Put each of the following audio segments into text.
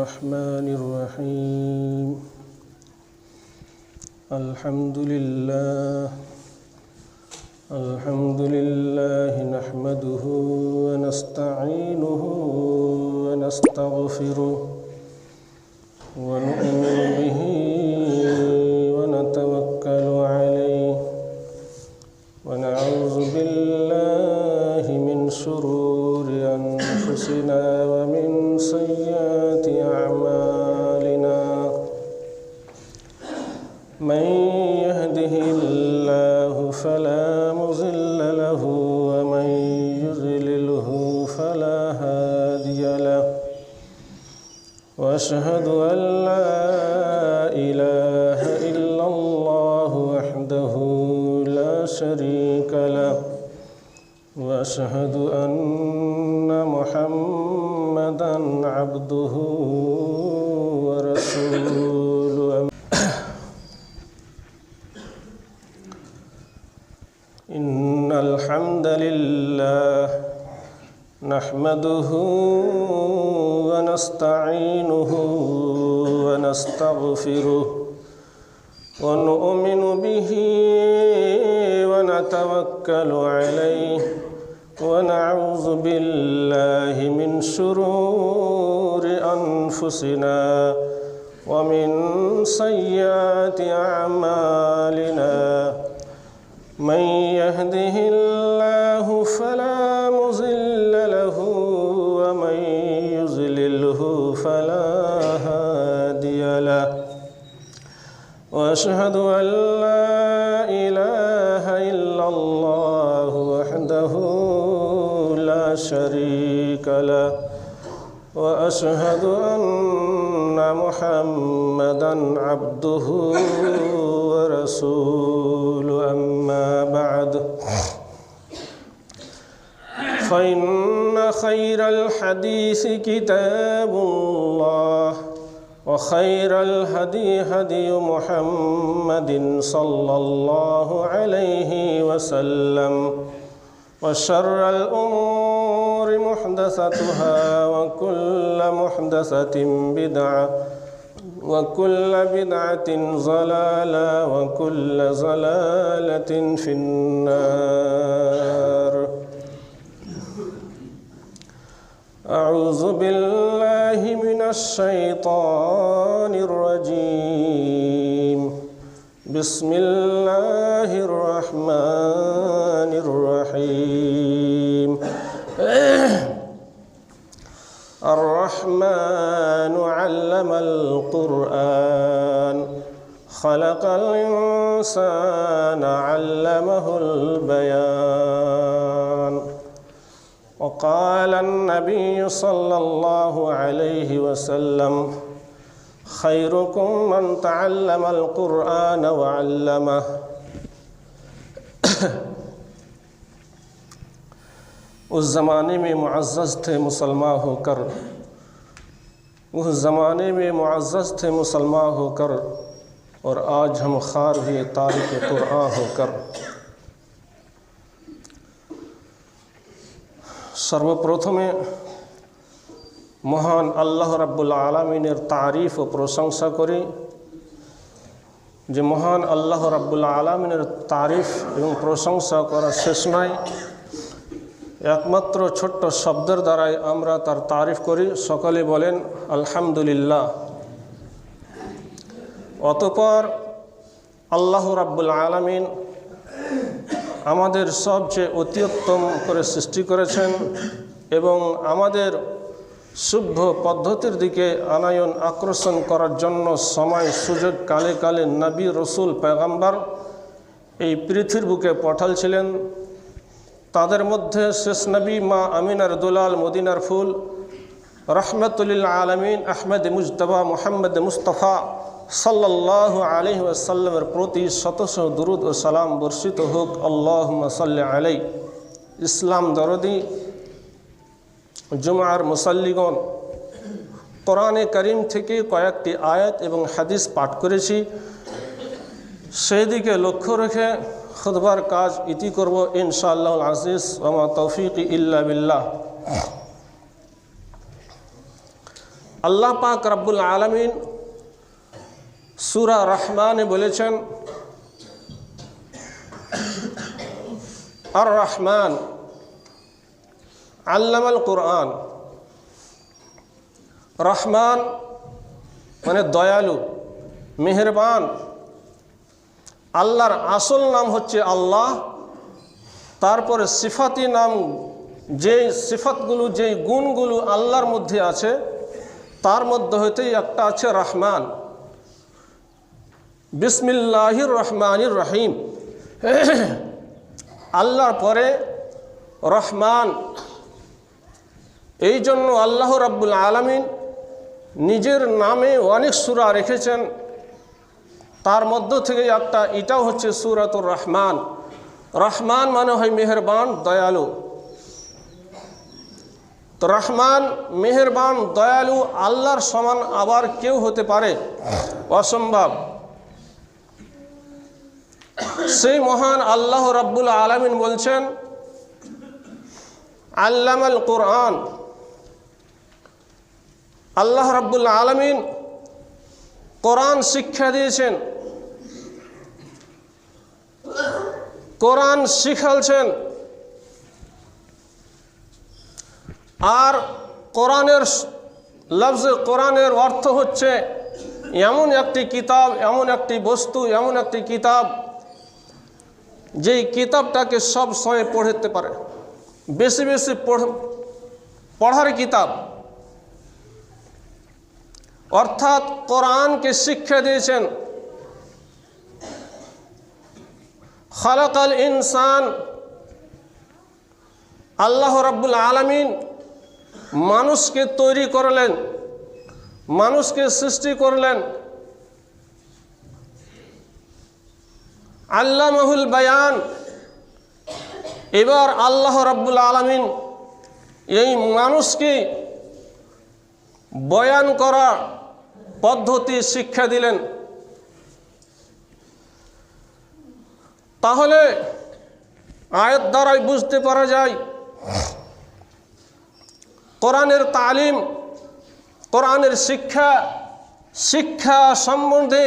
الرحمن الرحيم الحمد لله نحمده ونستعينه ونستغفره ونؤمن به ونتوكل عليه ونعوذ بالله من شرور أنفسنا ومن سيئات أعمالنا من يهده الله فلا مضل له ومن يضلله فلا هادي له وأشهد أن لا إله إلا الله وحده لا شريك له وأشهد أن محمدًا عبده ورسوله إن الحمد لله نحمده ونستعينه ونستغفره ونؤمن به ونتوكل عليه ونعوذ بالله من شرور أنفسنا ومن سيئات أعمالنا من يهده الله فلا مضل له ومن يضلله فلا هادي له وأشهد أن لا إله إلا الله وحده لا شريك له وأشهد أن محمدًا عبده ورسوله أما بعد فإن خير الحديث كتاب الله وخير الهدي هدي محمد صلى الله عليه وسلم وشر الأمور محدثاتها وكل محدثة بدعة وكل بدعة ضلالة وكل ضلالة في النار أعوذ بالله من الشيطان الرجيم بسم الله الرحمن الرحيم الرحمن علم القرآن خلق الإنسان علمه البيان وقال النبي صلى الله عليه وسلم خيركم من تعلم القرآن وعلمه उस ज़माने में मुअज़्ज़ज़ थे मुसलमान होकर उस ज़माने में मुअज़्ज़ज़ थे मुसलमान होकर और आज हम ख़ार हुए तारिक कुरान होकर सर्वप्रथमे মহান আল্লাহ রাব্বুল আলামিনের তারিফ ও প্রশংসা করি যে মহান আল্লাহ রাব্বুল আলামিনের তারিফ এবং প্রশংসা করা শেষ নয় একমাত্র ছোট্ট শব্দের দ্বারাই আমরা তার তারিফ করি সকলে বলেন আলহামদুলিল্লাহ অতঃপর আল্লাহ রাব্বুল আলামিন আমাদের সবচেয়ে অতি উত্তম করে সৃষ্টি করেছেন এবং আমাদের শুভ পদ্ধতির দিকে আনয়ন আকর্ষণ করার জন্য সময় সুযোগ কালে কালে নবী রসুল পয়গম্বর এই পৃথিবীর বুকে পাঠালছিলেন তাদের মধ্যে শেষ নবী মা আমিনার দুলাল মদিনার ফুল রহমতুল আলমিন আহমেদ মুজতবা মোহাম্মদ মুস্তফা সাল্লাল্লাহু আলাইহি ওয়াসাল্লামের প্রতি শত শত দুরুদ ও সালাম বর্ষিত হোক আল্লাহুম্মা সাল্লি আলাইহি ইসলাম দরদি জুমার মুসাল্লিগণ কোরআনে কারীম থেকে কয়েকটি আয়াত এবং হাদিস পাঠ করেছি সেই দিকে লক্ষ্য রেখে খুতবার কাজ ইতি করব ইনশাআল্লাহুল আজিজ ওয়া মা তৌফিকি ইল্লা বিল্লাহ আল্লাহ পাক রব্বুল আলামিন সূরা রহমানে বলেছেন, আর রহমান আল্লামাল কুরআন। রহমান মানে দয়ালু, মেহেরবান। আল্লাহর আসল নাম হচ্ছে আল্লাহ। তারপরে সিফাতি নাম, যেই সিফাতগুলো, যেই গুণগুলো আল্লাহর মধ্যে আছে তার মধ্যে হইতেই একটা আছে রহমান। বিসমিল্লাহির রহমানির রহিম, আল্লাহর পরে রহমান। এই জন্য আল্লাহ রাব্বুল আলামিন নিজের নামে অনেক সূরা রেখেছেন, তার মধ্য থেকে একটা এটাও হচ্ছে সূরাতুর রহমান। রহমান মানে হয় মেহেরবান, দয়ালু। তো রহমান, মেহেরবান, দয়ালু আল্লাহর সমান আবার কেউ হতে পারে? অসম্ভব। সেই মহান আল্লাহ রাব্বুল আলামিন বলছেন, আল্লামাল কুরআন। আল্লাহ রাব্বুল আলামিন কোরআন শিক্ষা দিয়েছেন, কোরআন শিখালছেন। আর কোরআনের লফজে, কোরআনের অর্থ হচ্ছে এমন একটি কিতাব, এমন একটি বস্তু, এমন একটি কিতাব যেই কিতাবটাকে সব সময় পড়তে পারে, বেশি বেশি পড়ার কিতাব। অর্থাৎ কোরআনকে শিক্ষা দিয়েছেন। খালাকাল ইনসান, আল্লাহ রাব্বুল আলামিন মানুষকে তৈরি করলেন, মানুষকে সৃষ্টি করলেন। আল্লামাহুল বায়ান। এবার আল্লাহ রাব্বুল আলামিন এই মানুষকে বয়ান করার পদ্ধতি শিক্ষা দিলেন। তাহলে আয়াত দ্বারাই বুঝতে পারা যায় কোরআনের তালিম, কোরআনের শিক্ষা, শিক্ষা সম্বন্ধে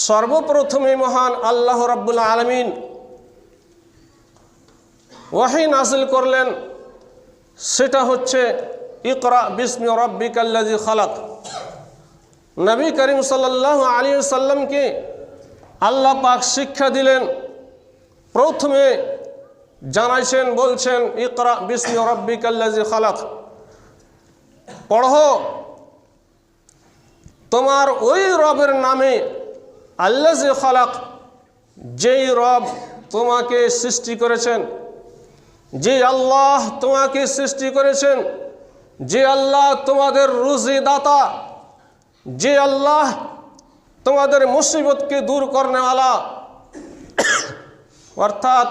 সর্বপ্রথমে মহান আল্লাহ রাব্বুল আলামিন ওয়াহী নাযিল করলেন। সেটা হচ্ছে ইকরা বিসমি রাব্বিকাল্লাযী খালাক। নবী করিম সাল্লাল্লাহু আলাইহি ওয়াসাল্লামকে আল্লাহ পাক শিক্ষা দিলেন। প্রথমে জানাইছেন, বলছেন ইকরা বিসমি রাব্বিকাল্লাযী খালাক, পড়ো তোমার ওই রবের নামে, আল্লাযী খালাক, যেই রব তোমাকে সৃষ্টি করেছেন, যে আল্লাহ তোমাকে সৃষ্টি করেছেন, যে আল্লাহ তোমাদের রুজি দাতা, যে আল্লাহ তোমাদের মুসিবতকে দূর করনেওয়ালা। অর্থাৎ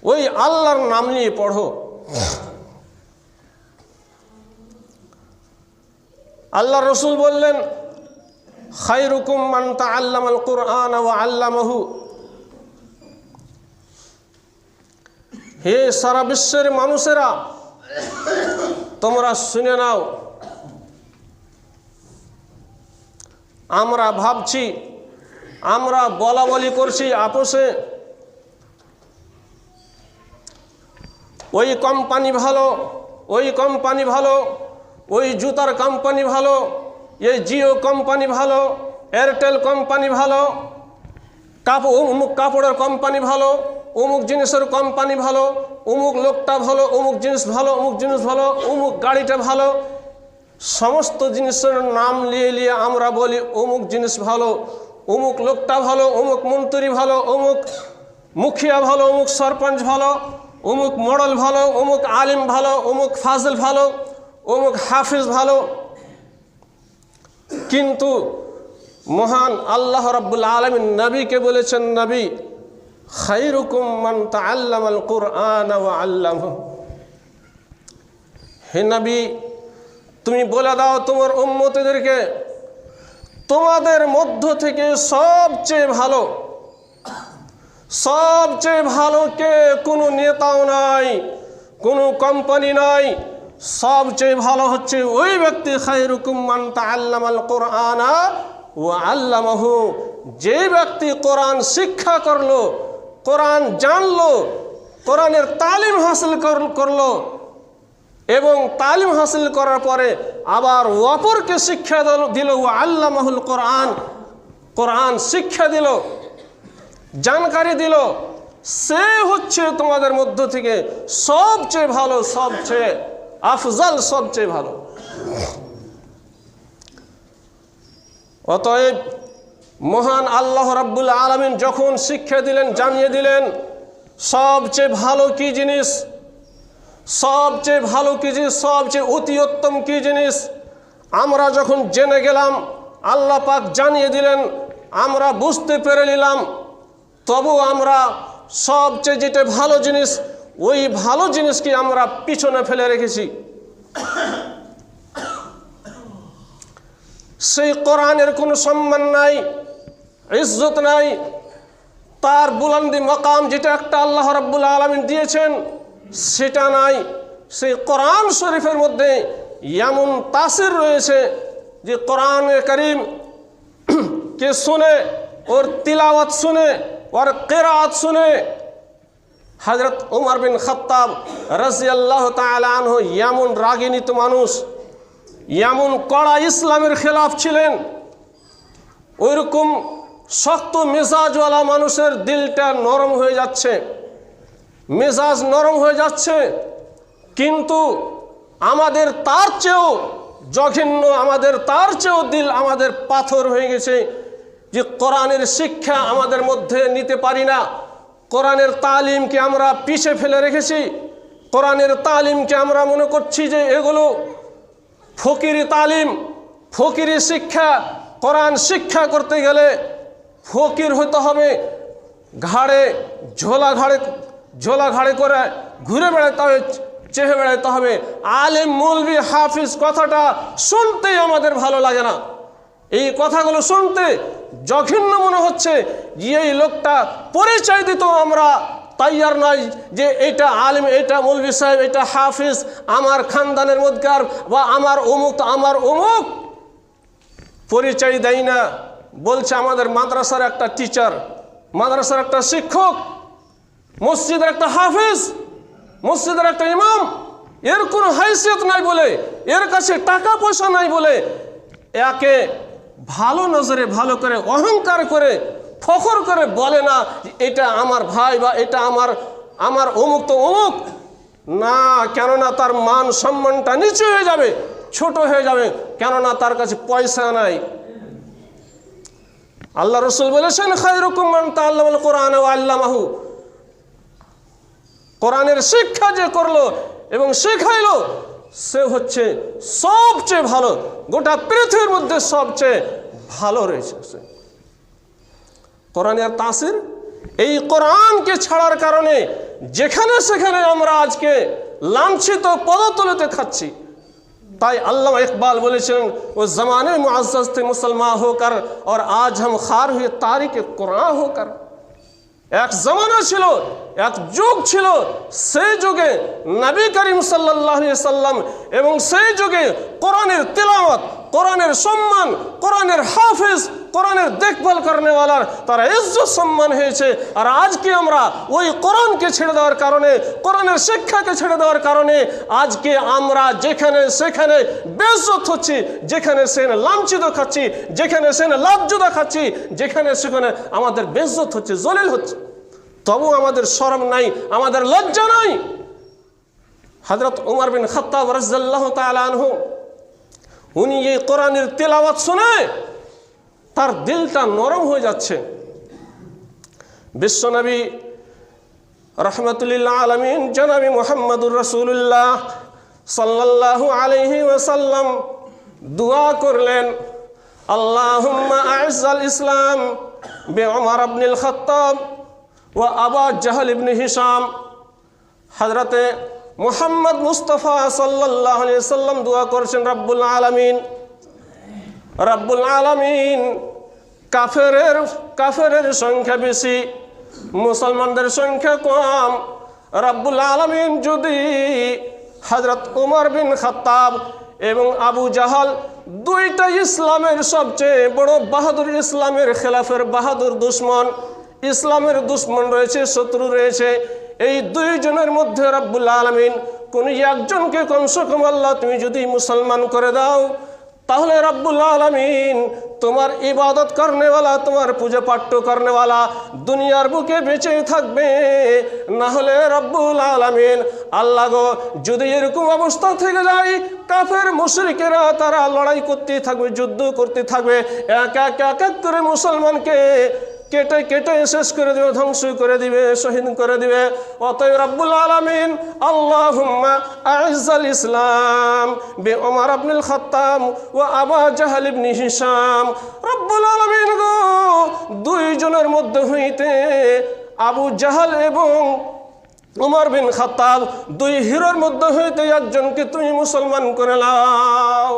ওই আল্লাহর নাম নিয়ে পড়ো। আল্লাহ রসুল বললেন, খায়রুকুম মান তাআল্লামাল কুরআন ওয়া আল্লামাহু। হে সারা বিশ্বের মানুষেরা, তোমরা শুনে নাও। আমরা ভাবছি, আমরা বলা বলি করছি আপোষে, ওই কোম্পানি ভালো, ওই কোম্পানি ভালো, ওই জুতার কোম্পানি ভালো, এই জিও কোম্পানি ভালো, এয়ারটেল কোম্পানি ভালো, অমুক কাপড়ের কোম্পানি ভালো, অমুক জিনিসের কোম্পানি ভালো, অমুক লোকটা ভালো, অমুক জিনিস ভালো, অমুক জিনিস ভালো, অমুক গাড়িটা ভালো। সমস্ত জিনিসের নাম নিয়ে নিয়ে আমরা বলি অমুক জিনিস ভালো, অমুক লোকটা ভালো, অমুক মন্ত্রী ভালো, অমুক মুখিয়া ভালো, অমুক সরপঞ্চ ভালো, অমুক মডেল ভালো, অমুক আলিম ভালো, অমুক ফাজিল ভালো, অমুক হাফিজ ভালো। কিন্তু মহান আল্লাহ রাব্বুল আলামিন নবীকে বলেছেন, নবী খায়রুকুম মান তাআল্লামাল কুরআন ওয়া আল্লামাহু। হে নবী, তুমি বলে দাও তোমার উম্মতদেরকে, তোমাদের মধ্য থেকে সবচেয়ে ভালো, সবচেয়ে ভালো কে? কোনো নেতাও নাই, কোনো কোম্পানি নাই, সবচেয়ে ভালো হচ্ছে ওই ব্যক্তি খায়রুকুম মান তাআল্লামাল কুরআনা ওয়া আল্লামাহু, যে ব্যক্তি কোরআন শিক্ষা করলো, কোরআন জানলো, কোরআনের তালিম হাসিল করলো এবং তালিম হাসিল করার পরে আবার অপরকে শিক্ষা দিল, ওয়া আল্লামাহুল কোরআন, কোরআন শিক্ষা দিল, জানকারি দিল, সে হচ্ছে তোমাদের মধ্য থেকে সবচেয়ে ভালো, সবচেয়ে আফজাল, সবচেয়ে ভালো। অতএব মহান আল্লাহ রাব্বুল আলামিন যখন শিক্ষা দিলেন, জানিয়ে দিলেন সবচেয়ে ভালো কি জিনিস, সবচেয়ে ভালো কি জিনিস, সবচেয়ে অতি উত্তম কি জিনিস, আমরা যখন জেনে গেলাম, আল্লাহ পাক জানিয়ে দিলেন, আমরা বুঝতে পেরে নিলাম, তবু আমরা সবচেয়ে যেটা ভালো জিনিস, ওই ভালো জিনিসকে আমরা পিছনে ফেলে রেখেছি। সেই কোরআনের কোনো সম্মান নাই, ইজ্জত নাই, তার বুলন্দি মাকাম যেটা একটা আল্লাহ রাব্বুল আলামিন দিয়েছেন সেটা নাই। সেই কোরআন শরীফের মধ্যে এমন তাসির রয়েছে যে কোরআনে কারীম কে শুনে, ওর তিলাওয়াত শুনে, ওর কিরাত শুনে হযরত উমর বিন খাত্তাব রাদিয়াল্লাহু তাআলা আনহু এমন রাগিনীত মানুষ, এমন কড়া ইসলামের খেলাফ ছিলেন, ওইরকম শক্ত মেজাজওয়ালা মানুষের দিলটা নরম হয়ে যাচ্ছে, মেজাজ নরম হয়ে যাচ্ছে, কিন্তু আমাদের তার চেয়েও জঘন্য, আমাদের তার চেয়েও দিল আমাদের পাথর হয়ে গেছে যে কোরআনের শিক্ষা আমাদের মধ্যে নিতে পারি না। কোরআনের তালিমকে আমরা পিছে ফেলে রেখেছি, কোরআনের তালিমকে আমরা মনে করছি যে এগুলো ফকিরি তালিম, ফকিরি শিক্ষা। কোরআন শিক্ষা করতে গেলে ফকির হতে হবে, ঘাড়ে ঝোলা ঘাড়ে করে ঘুরে বেড়াতে হবে, চেহে বেড়াতে হবে। আলেম, মৌলবি, হাফিজ কথাটা শুনতেই আমাদের ভালো লাগে না। এই কথাগুলো শুনতে জঘন্য মনে হচ্ছে যে এই লোকটা পরিচয় দিত আমরা তাইয়ার নয় যে এটা আলেম, এটা মৌলবি সাহেব, এটা হাফিজ, আমার খানদানের মধ্যকার বা আমার অমুক, আমার অমুক পরিচয় দেয় না। বলছে আমাদের মাদ্রাসার একটা টিচার, মাদ্রাসার একটা শিক্ষক, মসজিদের একটা হাফিজ, মসজিদের একটা ইমাম, এর কোনো হাইসিয়ত নাই বলে, এর কাছে টাকা পয়সা নাই বলে একে ভালো নজরে, ভালো করে অহংকার করে, ফখর করে বলে না এটা আমার ভাই বা এটা আমার অমুক তো অমুক না। কেননা তার মান সম্মানটা নিচু হয়ে যাবে, ছোট হয়ে যাবে, কেননা তার কাছে পয়সা নাই। আল্লাহ রাসূল বলেছেন খায়রুকুম মান তাআল্লামাল কুরআন ওয়া আল্লামাহু, কোরআনের শিক্ষা যে করলো এবং শেখাইলো সে হচ্ছে সবচেয়ে ভালো, গোটা পৃথিবীর মধ্যে সবচেয়ে ভালো রয়েছে। কোরআনের তাসির, এই কোরআনকে ছাড়ার কারণে যেখানে সেখানে আমরা আজকে লাঞ্ছিত পদতলিতে খাচ্ছি। তাই আল্লামা ইকবাল বলেছেন ও জমানে মুআজ্জাজ थे मुसलमान होकर और आज हम खार हुए तारीख कुरान होकर। এক জমানা ছিল, এক যুগ ছিল, সেই যুগে নবী করিম সাল্লাল্লাহু আলাইহি সাল্লাম এবং সেই যুগে কোরআনের তিলাওয়াত, কোরআনের সম্মান, কোরআনের হাফেজ, কোরআনের দেখভাল করনেওয়ালার তারা ইজ্জত সম্মান হয়েছে। আর আজকে আমরা ওই কোরআনকে ছেড়ে দেওয়ার কারণে, কোরআনের শিক্ষাকে ছেড়ে দেওয়ার কারণে আজকে আমরা যেখানে সেখানে বেইজ্জত হচ্ছি, যেখানে সেখানে লাঞ্ছিত খাচ্ছি, যেখানে সেখানে লজ্জা খাচ্ছি, যেখানে সেখানে আমাদের বেইজ্জত হচ্ছে, জলিল হচ্ছে। তবু আমাদের শরম নাই, আমাদের লজ্জা নাই। হযরত উমর বিন খাত্তাব রাদিয়াল্লাহু তাআলা আনহু উনি এই কোরআনের তেলাওয়াত শুনে তার দিলটা নরম হয়ে যাচ্ছে। বিশ্বনবী রাহমাতুল্লিল আলামিন জনাবি মুহাম্মদুর রাসূলুল্লাহ সাল্লাল্লাহু আলাইহি ওয়াসাল্লাম দোয়া করলেন, আল্লাহুম্মা আ'ইজ্জাল ইসলাম বিউমর ইবনুল খাত্তাব ওয়া আবু জাহল ইবনে হিশাম। হযরতে মুহাম্মদ মুস্তাফা সাল্লাল্লাহু আলাইহি ওয়াসাল্লাম দোয়া করেছেন, রব্বুল আলামিন কাফেরের সংখ্যা বেশি, মুসলমানদের সংখ্যা কম। রব্বুল আলামিন যদি হযরত উমর বিন খাত্তাব এবং আবু জাহাল দুইটা ইসলামের সবচেয়ে বড় বাহাদুর, ইসলামের খেলাফের বাহাদুর দুশ্মন। ইসলামের দুশ্মন রয়েছে, শত্রু রয়েছে। এই দুইজনের মধ্যে রব্বুল আলামিন কোন একজনকে কমসে কম আল্লাহ তুমি যদি মুসলমান করে দাও, তাহলে রব্বুল আলামিন তোমার ইবাদত করনেওয়ালা, তোমার পূজা পাঠ্য করনেওয়ালা দুনিয়ার বুকে বেঁচে থাকবে। না হলে রব্বুল আলামিন আল্লাহ গো, যদি এরকম অবস্থা থেকে যায়, কাফের মুশরিকেরা তারা লড়াই করতে থাকবে, যুদ্ধ করতে থাকবে, এক এক এক এক করে মুসলমানকে কেটে কেটে শেষ করে দিবে, ধ্বংস করে দিবে, শহীদ করে দিবে। অতএব রব্বুল আলামিন আল্লাহুম্মা আইজ্জাল ইসলাম বি উমর ইবনুল খাত্তাব ওয়া আবু জাহল ইবনে হিশাম। রব্বুল আলামিন গো, দুইজনের মধ্যে হইতে আবু জাহল এবং উমর বিন খাত্তাব, দুই হিরোর মধ্যে হইতে একজনকে তুমি মুসলমান করে নাও।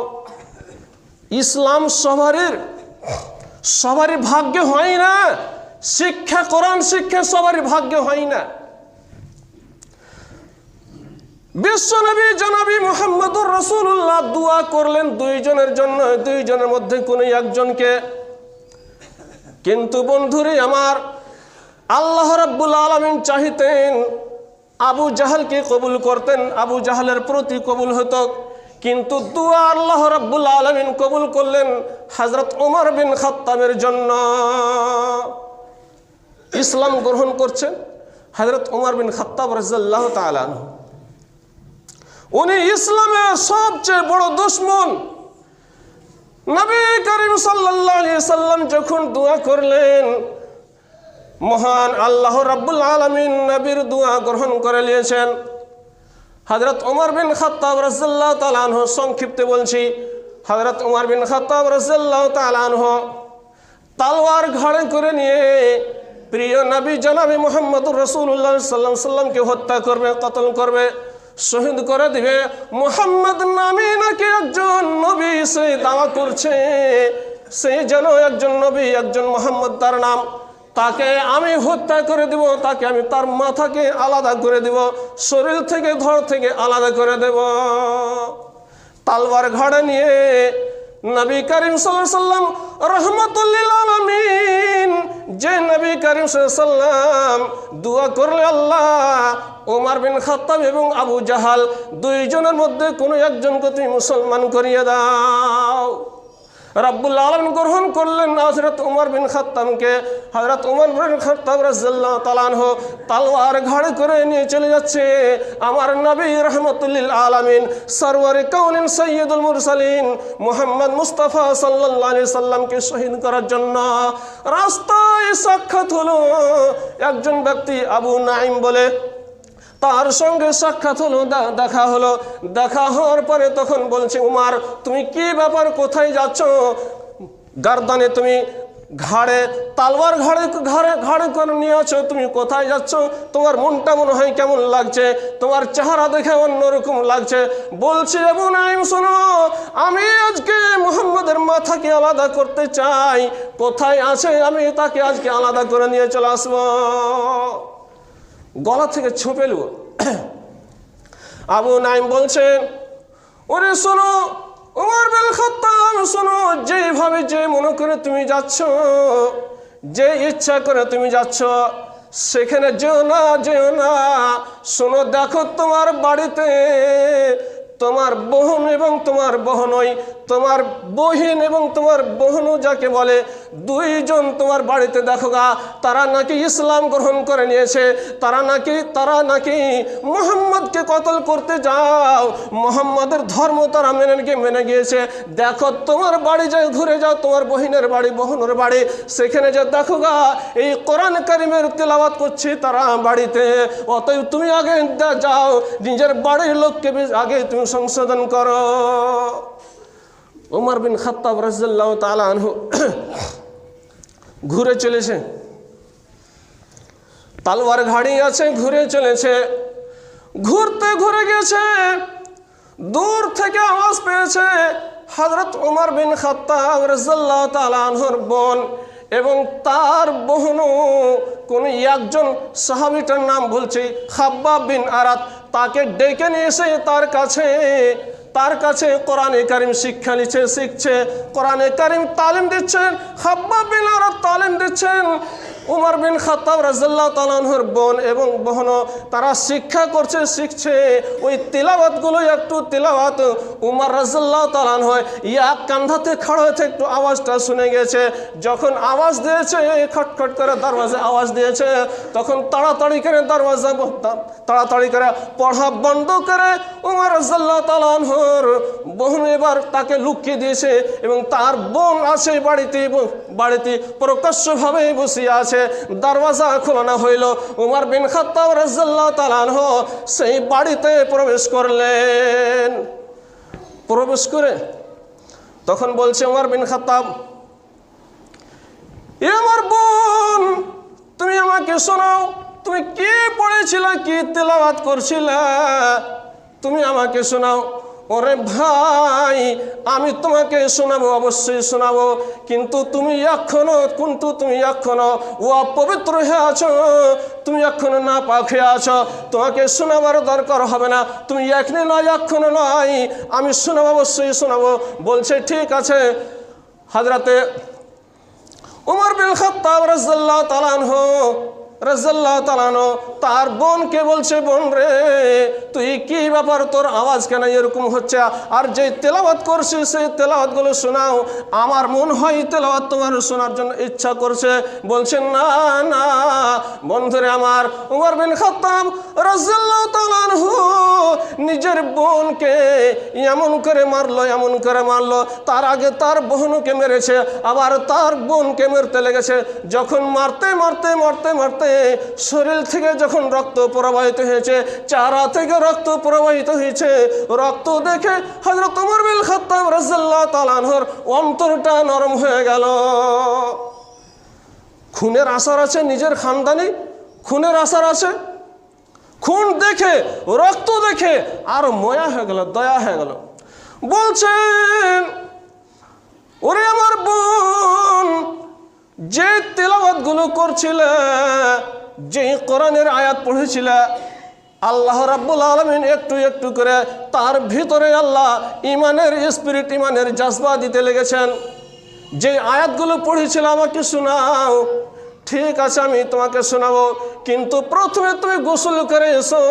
ইসলাম সবারই ভাগ্যে হয় না, শিক্ষা, কোরআন শিক্ষা সবারই ভাগ্যে হয় না। বিশ্বনবী জনাবি মুহাম্মদুর রাসূলুল্লাহ দোয়া করলেন দুইজনের জন্য, দুইজনের মধ্যে কোনো একজনকে। কিন্তু বন্ধুরে আমার, আল্লাহ রাব্বুল আলামিন চাইতেন আবু জাহলকে কবুল করতেন, আবু জাহলের প্রতি কবুল হতো। কিন্তু দোয়া আল্লাহ রাব্বুল আলামিন কবুল করলেন হযরত উমর বিন খাত্তাবের জন্য। ইসলাম গ্রহণ করছেন হযরত উমর বিন খাত্তাব রাদিয়াল্লাহু তাআলা আনহু। উনি ইসলামের সবচেয়ে বড় দুশমন। নবী করিম সাল্লাল্লাহু আলাইহি সাল্লাম যখন দোয়া করলেন, মহান আল্লাহ রাব্বুল আলামিন নবীর দোয়া গ্রহণ করে নিয়েছেন। হযরত উমর বিন খাত্তাব রাদিয়াল্লাহু তাআলা আনহু, সংক্ষিপ্তে বলছি, হযরত উমর বিন খাত্তাব রাদিয়াল্লাহু তাআলা আনহু তলোয়ার ঘাড়ে করে নিয়ে প্রিয় নবী জনাবে মুহাম্মদুর রাসূলুল্লাহ সাল্লাল্লাহু আলাইহি সাল্লামকে হত্যা করবে, কতল করবে, শহীদ করে দিবে। মুহাম্মদ নামে নাকি একজন নবী সে দাওয়া করছে, সে যেন একজন নবী, একজন মুহাম্মদ তার নাম, তাকে আমি হত্যা করে দেব, তাকে আমি তার মাথাকে আলাদা করে দেব, শরীর থেকে ধড় থেকে আলাদা করে দেব। তলোয়ার ঘাড়ে নিয়ে নবী করিম সাল্লাল্লাহু আলাইহি সাল্লাম রাহমাতুল লিল আলামিন, যে নবী করিম সাল্লাল্লাহু আলাইহি সাল্লাম দোয়া করলে আল্লাহ উমর বিন খাত্তাব এবং আবু জাহাল দুইজনের মধ্যে কোনো একজনকে তুমি মুসলমান করিয়ে দাও। রব্বুল আলামিন গ্রহণ করলেন হযরত উমর বিন খাত্তাবকে। হযরত উমর বিন খাত্তাব রাদিয়াল্লাহু তাআলা আনহু তলোয়ার ঘাড়ে করে নিয়ে চলে যাচ্ছে আমার নবী রাহমাতুল লিল আলামিন, সরওয়ারে কাউনিন সাইয়্যিদুল মুরসালিন মুহাম্মদ মুস্তাফা সাল্লাল্লাহু আলাইহি সাল্লামকে শহীদ করার জন্য। রাস্তায় সাক্ষাৎ হলো একজন ব্যক্তি আবু নাঈম বলে, তার সঙ্গে সাক্ষাৎ হলো, দেখা হলো। দেখা হওয়ার পরে তখন বলছে, উমর তুমি কি ব্যাপার, কোথায় যাচ্ছ? গারদানে তুমি ঘাড়ে তলোয়ার ঘাড়ে করে নিয়ে আছো, তুমি কোথায় যাচ্ছ? তোমার মনটা মনে হয় কেমন লাগছে, তোমার চেহারা দেখে অন্যরকম লাগছে। বলছি আবু নাঈম শোনো, আমি আজকে মুহাম্মদের মাথাকে আলাদা করতে চাই, কোথায় আছে আমি তাকে আজকে আলাদা করে নিয়ে চলে আসবো। গলা থেকে ছোপে নেব। আবু নাঈম বলছেন, ওরে শোনো উমর বিন খাত্তাব, শোনো, যেভাবে যে মনে করে তুমি যাচ্ছ, যে ইচ্ছা করে তুমি যাচ্ছ, সেখানে যেও না। শোনো, দেখো তোমার বাড়িতে তোমার বোন এবং তোমার বোহনই, তোমার বহিন এবং তোমার বোহনও যাকে বলে, দুইজন তোমার বাড়িতে দেখো গা, তারা নাকি ইসলাম গ্রহণ করে নিয়েছে, তারা নাকি মুহাম্মদকে কতল করতে যাও, মুহাম্মদের ধর্ম তারা মেনে গিয়েছে। দেখো তোমার বাড়ি যাই, ঘুরে যাও, তোমার বহিনের বাড়ি, বোহনের বাড়ি, সেখানে যে দেখো গা এই কোরআন কারিমের তেলাওয়াত করছে তারা বাড়িতে। অতএব তুমি আগে যাও, নিজের বাড়ির লোককে আগে তুমি সংশোধন করো। উমর বিন খাত্তাব রাদিয়াল্লাহু তাআলা আনহু ঘুরে চলেছে, তলোয়ার ঘাড়ি আছে, ঘুরে চলেছে। ঘুরে গেছে, দূর থেকে আওয়াজ পেয়েছে হযরত উমর বিন খাত্তাব রাদিয়াল্লাহু তাআলা আনহুর বোন এবং তার বোনও কোন একজন সাহাবীটার নাম বলছে খাব্বাব বিন আরাত, তাকে ডেকে নিয়ে এসে তার কাছে কোরআনে কারিম শিক্ষা শিখছে, কোরআনে কারিম তালিম দিচ্ছেন। খাব্বাব বিন আরাত তালিম দিচ্ছেন। উমর বিন খাত্তাব রাদিয়াল্লাহু তাআলা আনহুর বোন এবং বহনও তারা শিক্ষা শিখছে। ওই তিলাওয়াতগুলো একটু তিলাওয়াত উমর রাদিয়াল্লাহু তাআলা আনহু এক কান্ধাতে খাড়া হয়েছে, একটু আওয়াজটা শুনে গেছে। যখন আওয়াজ দিয়েছে, খটখট করে দরওয়াজায় আওয়াজ দিয়েছে, তখন তাড়াতাড়ি করে পড়া বন্ধ করে উমর রাদিয়াল্লাহু তাআলা আনহুর বোন এবার তাকে লুকিয়ে দিয়েছে এবং তার বোন আছে বাড়িতে প্রকাশ্যভাবে বসে আছে। দরওয়াজা খোলানো হইল। উমর বিন খাত্তাব রাদিয়াল্লাহু তাআলা আনহু সেই বাড়িতে প্রবেশ করলেন। প্রবেশ করে তখন বলছে উমর বিন খাত্তাব, এ আমার বোন, তুমি আমাকে শোনাও, তুমি কি পড়েছিলে, কি তেলাওয়াত করছিলে, তুমি আমাকে শোনাও। ওরে ভাই, আমি তোমাকে শোনাবো, অবশ্যই শোনাবো, কিন্তু তুমি এখনো অপবিত্র হয়ে আছো, তুমি এখনো নাপাক হয়ে আছো, তোমাকে শোনাবার দরকার হবে না, তুমি এখনো নয়, আমি শোনাবো, অবশ্যই শোনাবো। বলছে ঠিক আছে। হযরতে উমর বিন খাত্তাব রাদিয়াল্লাহু তাআলা আনহু তার বোনকে বলছে, বোন রে, তুই কি ব্যাপার, তোর আওয়াজ কেন এরকম হচ্ছে, আর যে তেলাওয়াত করছিস সেই তেলাওয়াতগুলো শোনাও, আমার মন হয় তেলাওয়াত তোমার শোনার জন্য ইচ্ছা করছে। বলছেন না না বন্ধুরে আমার, উমর বিন খাত্তাব রাদিয়াল্লাহু তাআলা আনহু নিজের বোনকে এমন করে মারলো, তার আগে তার বোনকে মেরেছে, আবার তার বোনকে মারতে লেগেছে। যখন মারতে শরীর থেকে যখন রক্ত প্রবাহিত হয়েছে, চারা থেকে রক্ত প্রবাহিত হয়েছে, রক্ত দেখে হযরত উমর বিন খাত্তাব রাদিয়াল্লাহু তাআলা আনহুর অন্তরটা নরম হয়ে গেল। খুনের আসার আছে, নিজের খানদানি খুনের আসার আছে। খুন দেখে, রক্ত দেখে আর মায়া হয়ে গেল, দয়া হয়ে গেল। বলছেন, ওরে আমার বোন, যে তেলাওয়াতগুলো করছিলে, যে কোরআনের আয়াত পড়েছিলে, আল্লাহ রাব্বুল আলামিন একটু একটু করে তার ভিতরে আল্লাহ ইমানের স্পিরিট, ইমানের জাজবা দিতে লেগেছেন। যে আয়াতগুলো পড়েছিল আমাকে শোনাও। ঠিক আছে, আমি তোমাকে শোনাবো, কিন্তু প্রথমে তুমি গোসল করে এসো,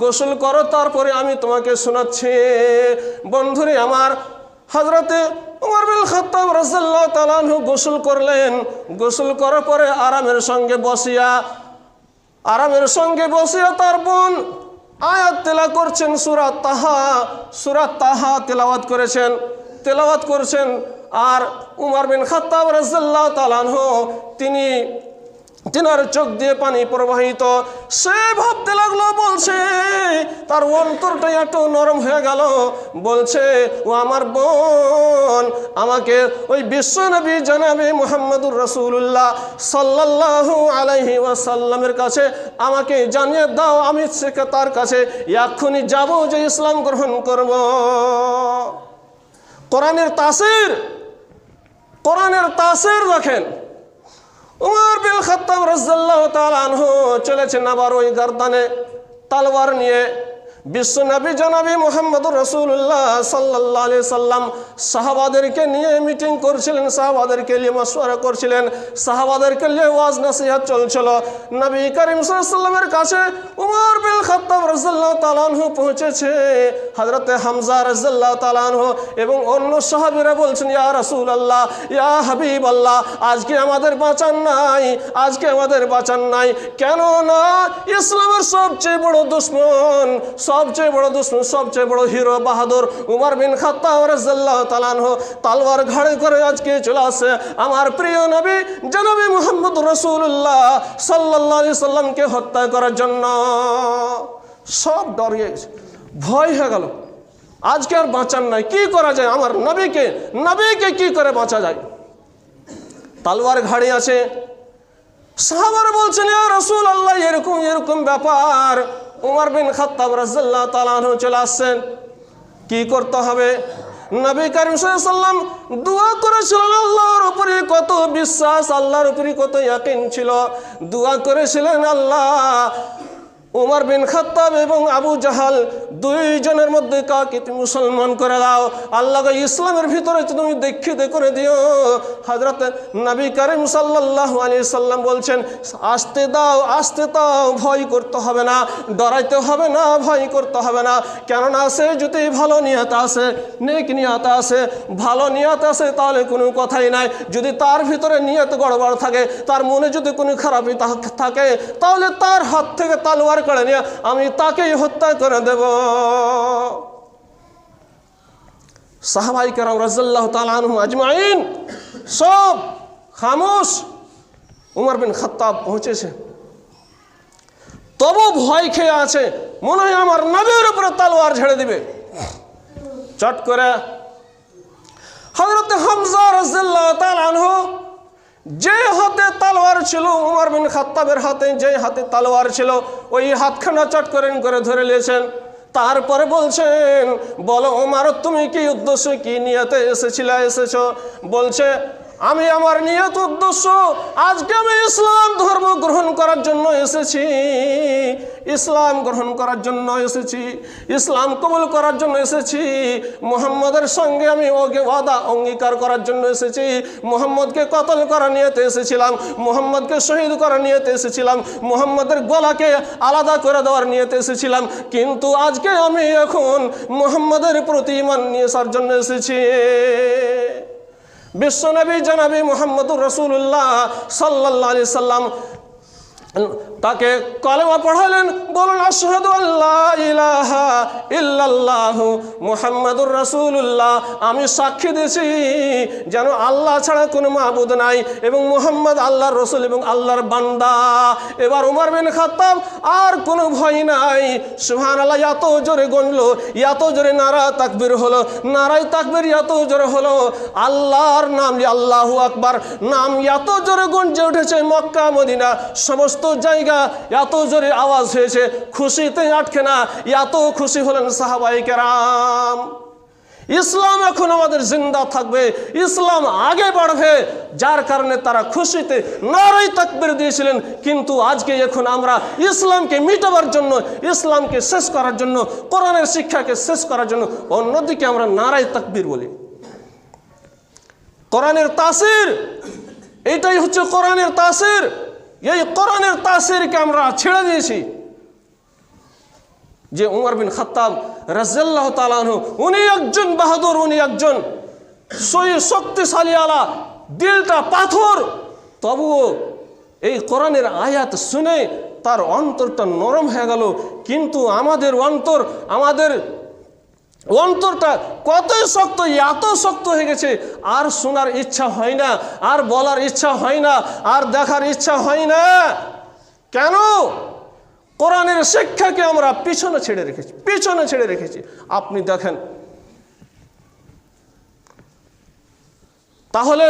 গোসল করো, তারপরে আমি তোমাকে শোনাচ্ছি। বন্ধুরে আমার, হযরতে উমর বিন খাত্তাব রাদিয়াল্লাহু তাআলা আনহু গোসল করলেন। গোসল করার পরে আরামের সঙ্গে বসিয়া তার বোন আয়াত তেলাওয়াত করছেন, সূরা তাহা তেলাওয়াত করেছেন। আর উমর বিন খাত্তাব রাদিয়াল্লাহু তাআলা আনহু তিনার চোখ দিয়ে পানি প্রবাহিত। সে ভাবতে লাগলো, বলছে, তার অন্তরটা একটু নরম হয়ে গেল। বলছে, ও আমার বোন, আমাকে ওই বিশ্বনবী জনাবে মুহাম্মদুর রাসূলুল্লাহ সাল্লাল্লাহু আলাইহি ওয়াসাল্লামের কাছে আমাকে জানিয়ে দাও, আমি তার কাছে এক্ষুনি যাব, যে ইসলাম গ্রহণ করব। কোরআনের তাসির দেখেন। উমর বিন খাত্তাব রাদিয়াল্লাহু তাআলা আনহু চলেছেন আবার ওই গর্দানে তলোয়ার নিয়ে। বিশ্বনবী জনাবি মুহাম্মদুর রাসূলুল্লাহ সাল্লাল্লাহু আলাইহি সাল্লাম সাহাবাদেরকে নিয়ে মিটিং করছিলেন, সাহাবাদেরকে নিয়ে মাশওয়ারা করছিলেন, সাহাবাদেরকে নিয়ে ওয়াজ নসিহত চলছিল। নবী করিম সাল্লাল্লাহু আলাইহি সাল্লামের কাছে উমর বিন খাত্তাব রাদিয়াল্লাহু তাআলা আনহু পৌঁছেছে। হযরতে হামজা রাদিয়াল্লাহু তাআলা আনহু এবং অন্য সাহাবীরা বলছেন, ইয়া রাসূলুল্লাহ, ইয়া হাবিবাল্লাহ, আজকে আমাদের বাঁচান নাই। কেন না, ইসলামের সবচেয়ে বড় দুশমন, সবচেয়ে বড় হিরো বাহাদুর উমর বিন খাত্তাব রাদিয়াল্লাহু তাআলা আনহু তলোয়ার ঘাড়ে করে আজকে চলে আসে আমার প্রিয় নবী জনাবে মুহাম্মদুর রাসূলুল্লাহ সাল্লাল্লাহু আলাইহি সাল্লামকে হত্যা করার জন্য। সব ডরিয়ে গেছে, ভয় হয়ে গেল। আজকে আর বাঁচান নাই, কি করা যায়, আমার নবীকে কি করে বাঁচা যায়। তলোয়ার ঘাড়ে আছে। সাহাবারা বলছেন, ইয়া রাসূলুল্লাহ, এরকম ব্যাপার। উমর বিন খাত্তাব রাদিয়াল্লাহু তাআলা আনহু চলে আসছেন, কি করতে হবে। নবী করিম সাল্লাল্লাহু আলাইহি সাল্লাম দোয়া করেছিলেন, আল্লাহর উপরে কত বিশ্বাস, আল্লাহর উপরে কত ইয়াকিন ছিল। দোয়া করেছিলেন, আল্লাহ উমর বিন খাত্তাব এবং আবু জাহাল দুইজনের মধ্যে কাকে তুমি মুসলমান করে দাও, আল্লাহকে ইসলামের ভিতরে তুমি দীক্ষিত করে দিও। হযরত নবী করিম সাল্লাল্লাহু আলাইহি সাল্লাম বলছেন, আসতে দাও, আসতে দাও, ভয় করতে হবে না, ডরাইতে হবে না, ভয় করতে হবে না। কেননা সে যদি ভালো নিয়ত আছে, নেক নিয়ত আছে, ভালো নিয়ত আছে, তাহলে কোনো কথাই নাই। যদি তার ভিতরে নিয়ত গড়বড় থাকে, তার মনে যদি কোনো খারাপই থাকে, তাহলে তার হাত থেকে তলোয়ার কেড়ে নিয়ে আমি তাকেই হত্যা করে দেব। সাহাবায়ে কেরাম রাদিয়াল্লাহু তাআলা আনহুম আজমাইন সব খামোশ। উমর বিন খাত্তাব পৌঁছেছে, তবু ভয় খেয়ে আছে, মনে হয় আমার নবীর উপরে তলোয়ার ঝেড়ে দিবে। চট করে হযরত হামজা রাদিয়াল্লাহু তাআলা আনহু, যে হাতে তলোয়ার ছিল উমর বিন খাত্তাবের হাতে, যে হাতে তলোয়ার ছিল, ওই হাতখানা চট করে ধরে নিয়েছেন। তারপরে বলছেন, বলো উমর, তুমি কি উদ্দেশ্য, কি নিয়তে এসেছো? বলছে, আমি আমার নিয়ত উদ্দেশ্য, আজকে আমি ইসলাম ধর্ম গ্রহণ করার জন্য এসেছি, ইসলাম গ্রহণ করার জন্য এসেছি, ইসলাম কবুল করার জন্য এসেছি। মুহাম্মদের সঙ্গে আমি ওয়াদা অঙ্গীকার করার জন্য এসেছি। মুহাম্মদকে কতল করার নিয়তে এসেছিলাম, মুহাম্মদকে শহীদ করার নিয়তে এসেছিলাম, মুহাম্মদের গলাকে আলাদা করে দেওয়ার নিয়তে এসেছিলাম। কিন্তু আজকে আমি এখন মুহাম্মদের প্রতি ঈমান নিয়ে আসার জন্য এসেছি। বিশ্বনবী জনাবি মুহাম্মদুর রাসূলুল্লাহ সাল্লাল্লাহু আলাইহি সাল্লাম তাকে কলেমা পড়ালেন, বলুন আশহাদু আল্লা ইলাহা ইল্লাল্লাহু মুহাম্মাদুর রাসূলুল্লাহ। আমি সাক্ষী দিছি যেন আল্লাহ ছাড়া কোনো মাবুদ নাই এবং মুহাম্মদ আল্লাহর রাসূল এবং আল্লাহর বান্দা। এবার উমর বিন খাত্তাব আর কোনো ভয় নাই, সুবহানাল্লাহ এত জোরে গণলো, এত জোরে নারা তাকবীর হলো, নারায় তাকবীর এত জোরে হলো, আল্লাহর নাম আল্লাহু আকবার নাম এত জোরে গঞ্জে উঠেছে, মক্কা মদিনা সমস্ত জায়গা এত জোরে আওয়াজ হয়েছে, খুশিতে আটকে না, এত খুশি হলেন সাহাবায়ে কেরাম। ইসলাম এখন আমাদের জিন্দা থাকবে, ইসলাম আগে বাড়বে, যার কারণে তারা খুশিতে নারায়ে তাকবীর দিয়েছিলেন। কিন্তু আজকে এখন আমরা ইসলামকে মিটাবার জন্য, ইসলামকে শেষ করার জন্য, কোরআনের শিক্ষাকে শেষ করার জন্য অন্যদিকে আমরা নারায়ে তাকবীর বলি। কোরআনের তাসির, এটাই হচ্ছে কোরআনের তাসির। এই কোরআনের তাসিরকে আমরা ছেড়ে দিয়েছি। যে উমর বিন খাত্তাব রাদিয়াল্লাহু তাআলা আনহু, উনি একজন বাহাদুর, উনি একজন শক্তিশালী আলা, দিলটা পাথর, তবুও এই কোরআনের আয়াত শুনে তার অন্তরটা নরম হয়ে গেল। কিন্তু আমাদের অন্তরটা কতই শক্ত, এত শক্ত হয়ে গেছে, আর শোনার ইচ্ছা হয় না, আর বলার ইচ্ছা হয় না, আর দেখার ইচ্ছা হয় না। কেন? কোরআনের শিক্ষাকে আমরা পিছনে ছেড়ে রেখেছি। আপনি দেখেন, তাহলে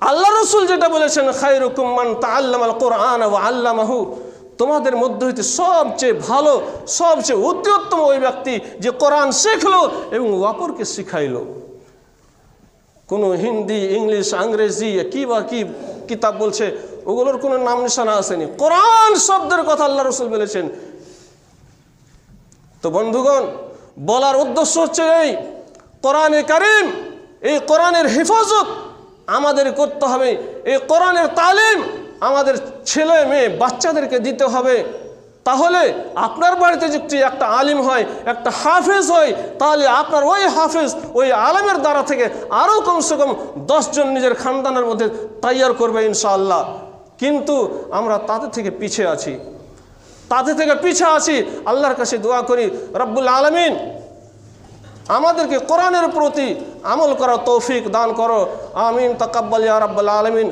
আল্লাহ রাসূল যেটা বলেছেন, খায়রুকুম মান তাআল্লামাল কুরআন ওয়া আল্লামাহু, তোমাদের মধ্যে হইতে সবচেয়ে ভালো, সবচেয়ে উত্তম ওই ব্যক্তি যে কোরআন শিখলো এবং অপরকে শিখাইলো। কোনো হিন্দি, ইংলিশ, ইংরেজি কি কিতাব বলছে, ওগুলোর কোনো নাম নিশানা আসেনি। কোরআন শব্দের কথা আল্লাহ রাসূল বলেছেন। তো বন্ধুগণ, বলার উদ্দেশ্য হচ্ছে এই কোরআনে কারীম, এই কোরআনের হেফাজত আমাদের করতে হবে। এই কোরআনের তালিম আমাদের ছেলে মেয়ে বাচ্চাদেরকে দিতে হবে। তাহলে আপনার বাড়িতে যদি একটা আলিম হয়, একটা হাফেজ হয়, তাহলে আপনার ওই হাফেজ, ওই আলেমের দ্বারা থেকে আরও কমসে কম 10 জন নিজের খানদানের মধ্যে তৈয়ার করবে ইনশাআল্লাহ। কিন্তু আমরা তাদের থেকে পিছিয়ে আছি। আল্লাহর কাছে দোয়া করি, রব্বুল আলামিন আমাদেরকে কোরআনের প্রতি আমল করার তৌফিক দান করো। আমিন। তাকাব্বাল ইয়া রাব্বাল আলামিন।